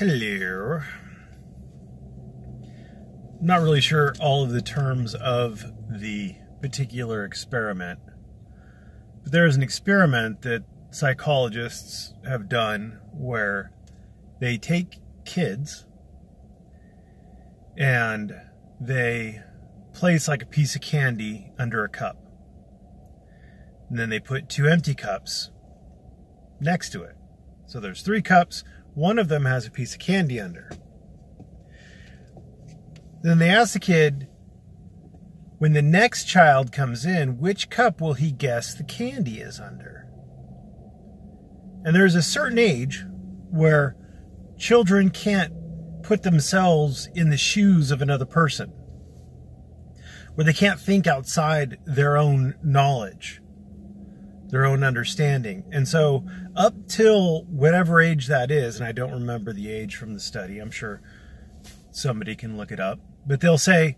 Hello. I'm not really sure all of the terms of the particular experiment, but there is an experiment that psychologists have done where they take kids and they place like a piece of candy under a cup. And then they put two empty cups next to it. So there's 3 cups. One of them has a piece of candy under. Then they ask the kid, when the next child comes in, which cup will he guess the candy is under? And there's a certain age where children can't put themselves in the shoes of another person, where they can't think outside their own knowledge, their own understanding. And so up till whatever age that is, and I don't remember the age from the study, I'm sure somebody can look it up, but they'll say,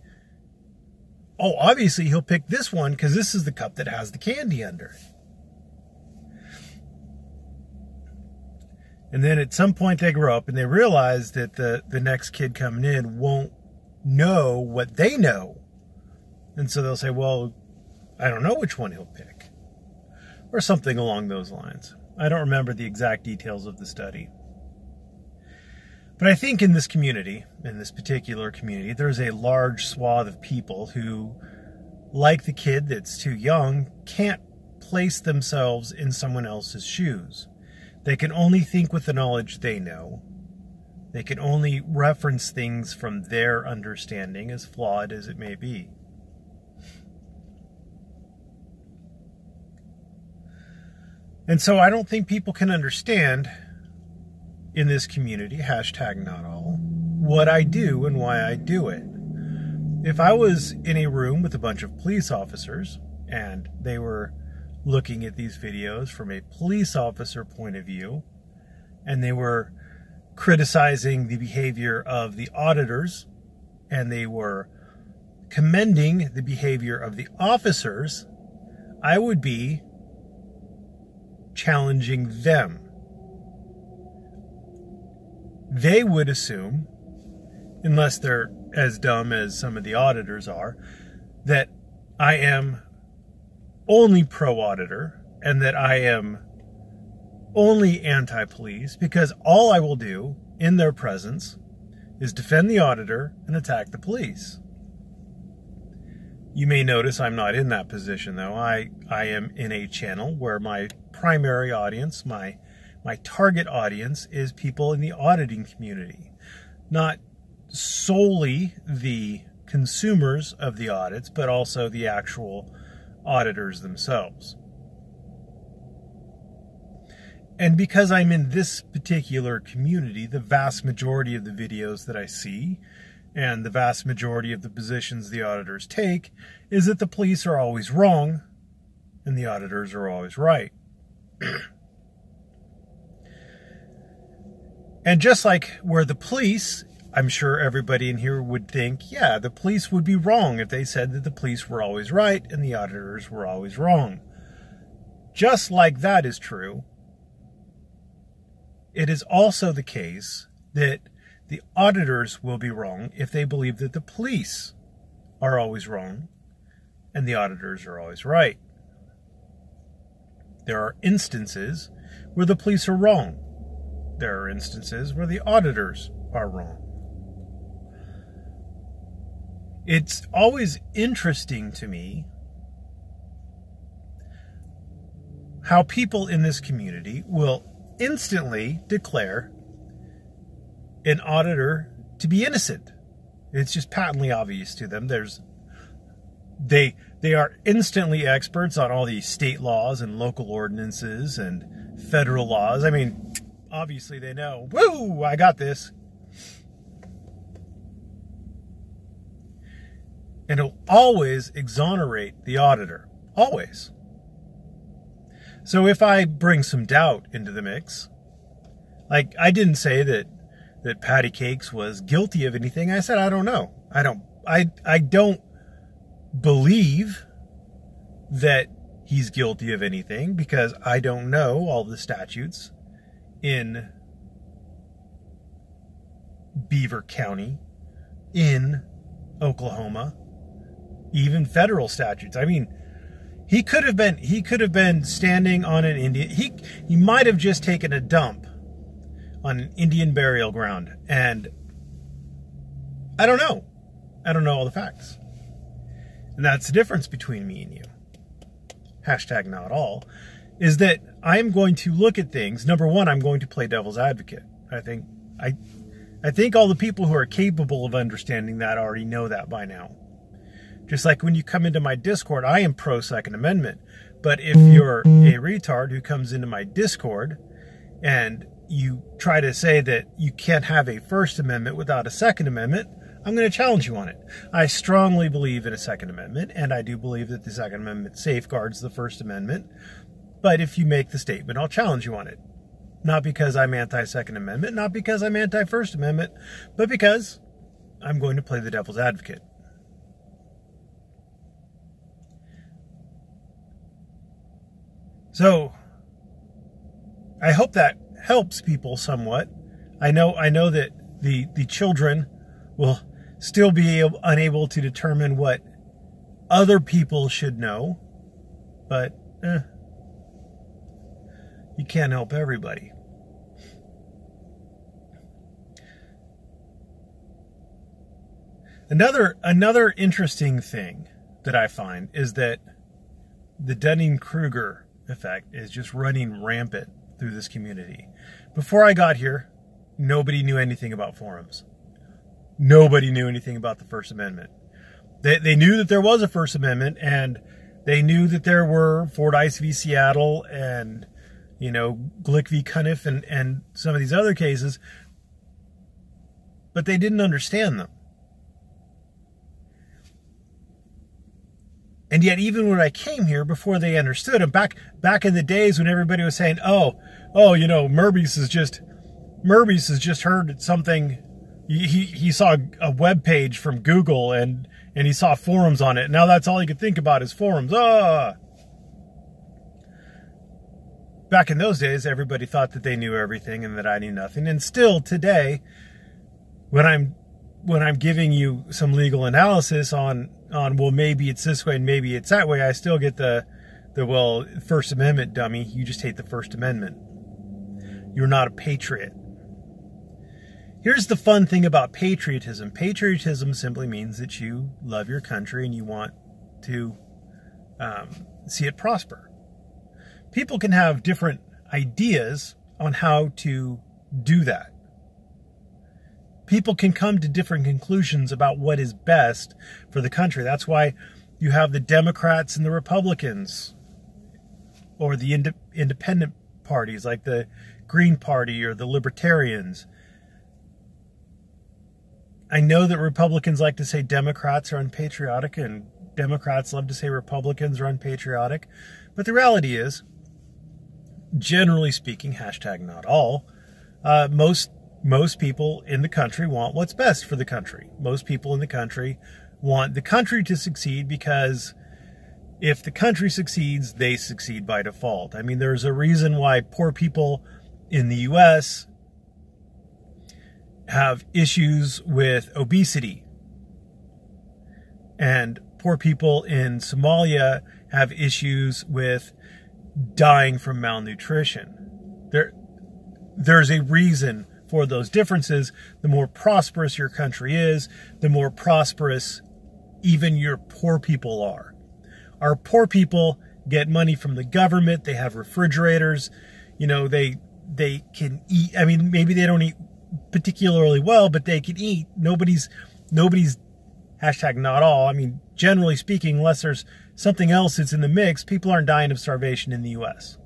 oh, obviously he'll pick this one because this is the cup that has the candy under it. And then at some point they grow up and they realize that the next kid coming in won't know what they know. And so they'll say, well, I don't know which one he'll pick. Or something along those lines. I don't remember the exact details of the study. But I think in this community, in this particular community, there's a large swath of people who, like the kid that's too young, can't place themselves in someone else's shoes. They can only think with the knowledge they know. They can only reference things from their understanding, as flawed as it may be. And so I don't think people can understand in this community, #NotAll, what I do and why I do it. If I was in a room with a bunch of police officers and they were looking at these videos from a police officer point of view, and they were criticizing the behavior of the auditors, and they were commending the behavior of the officers, I would be challenging them. They would assume, unless they're as dumb as some of the auditors are, that I am only pro-auditor and that I am only anti-police, because all I will do in their presence is defend the auditor and attack the police. You may notice I'm not in that position, though. I am in a channel where my primary audience, my target audience, is people in the auditing community. Not solely the consumers of the audits, but also the actual auditors themselves. And because I'm in this particular community, the vast majority of the videos that I see and the vast majority of the positions the auditors take is that the police are always wrong and the auditors are always right. And just like where the police, I'm sure everybody in here would think, yeah, the police would be wrong if they said that the police were always right and the auditors were always wrong. Just like that is true, it is also the case that the auditors will be wrong if they believe that the police are always wrong and the auditors are always right. There are instances where the police are wrong. There are instances where the auditors are wrong. It's always interesting to me how people in this community will instantly declare an auditor to be innocent. It's just patently obvious to them. They are instantly experts on all these state laws and local ordinances and federal laws. I mean, obviously they know. Woo! I got this. And it'll always exonerate the auditor. Always. So if I bring some doubt into the mix, like I didn't say that Patty Cakes was guilty of anything. I said I don't know. I don't believe that he's guilty of anything because I don't know all the statutes in Beaver County, in Oklahoma, even federal statutes. I mean, he could have been standing on an Indian, he might have just taken a dump on an Indian burial ground, and I don't know all the facts. And that's the difference between me and you. Hashtag not all. Is that I'm going to look at things. Number one, I'm going to play devil's advocate. I think all the people who are capable of understanding that already know that by now. Just like when you come into my Discord, I am pro Second Amendment. But if you're a retard who comes into my Discord and you try to say that you can't have a First Amendment without a Second Amendment, I'm going to challenge you on it. I strongly believe in a Second Amendment, and I do believe that the Second Amendment safeguards the First Amendment. But if you make the statement, I'll challenge you on it. Not because I'm anti-Second Amendment, not because I'm anti-First Amendment, but because I'm going to play the devil's advocate. So, I hope that helps people somewhat. I know that the children will still be unable to determine what other people should know, but you can't help everybody. Another interesting thing that I find is that the Dunning Kruger effect is just running rampant through this community. Before I got here, nobody knew anything about forums. Nobody knew anything about the First Amendment. They knew that there was a First Amendment, and they knew that there were Fordyce v. Seattle and, Glick v. Cuniff and some of these other cases, but they didn't understand them. And yet, even when I came here, before they understood them, back in the days when everybody was saying, Merbies has just heard something. He saw a web page from Google and he saw forums on it. Now that's all he could think about is forums. Back in those days, everybody thought that they knew everything and that I knew nothing. And still today, when I'm giving you some legal analysis on well, maybe it's this way and maybe it's that way, I still get the First Amendment, dummy. You just hate the First Amendment. You're not a patriot. Here's the fun thing about patriotism. Patriotism simply means that you love your country and you want to see it prosper. People can have different ideas on how to do that. People can come to different conclusions about what is best for the country. That's why you have the Democrats and the Republicans, or the independent parties like the Green Party or the Libertarians. I know that Republicans like to say Democrats are unpatriotic, and Democrats love to say Republicans are unpatriotic. But the reality is, generally speaking, hashtag not all, most people in the country want what's best for the country. Most people in the country want the country to succeed, because if the country succeeds, they succeed by default. I mean, there's a reason why poor people in the U.S. have issues with obesity, and poor people in Somalia have issues with dying from malnutrition. There's a reason for those differences. The more prosperous your country is, the more prosperous even your poor people are. Our poor people get money from the government. They have refrigerators. They can eat. I mean, maybe they don't eat particularly well, but they can eat. Nobody's hashtag not all. I mean, generally speaking, unless there's something else that's in the mix, people aren't dying of starvation in the U.S.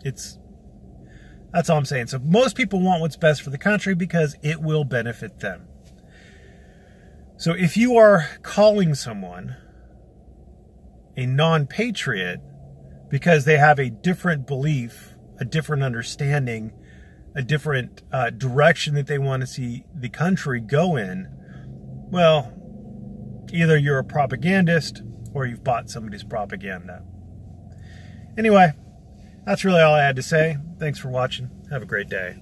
That's all I'm saying. So most people want what's best for the country because it will benefit them. So if you are calling someone a non-patriot because they have a different belief, a different understanding, a different direction that they want to see the country go in, well, either you're a propagandist or you've bought somebody's propaganda. Anyway, that's really all I had to say. Thanks for watching. Have a great day.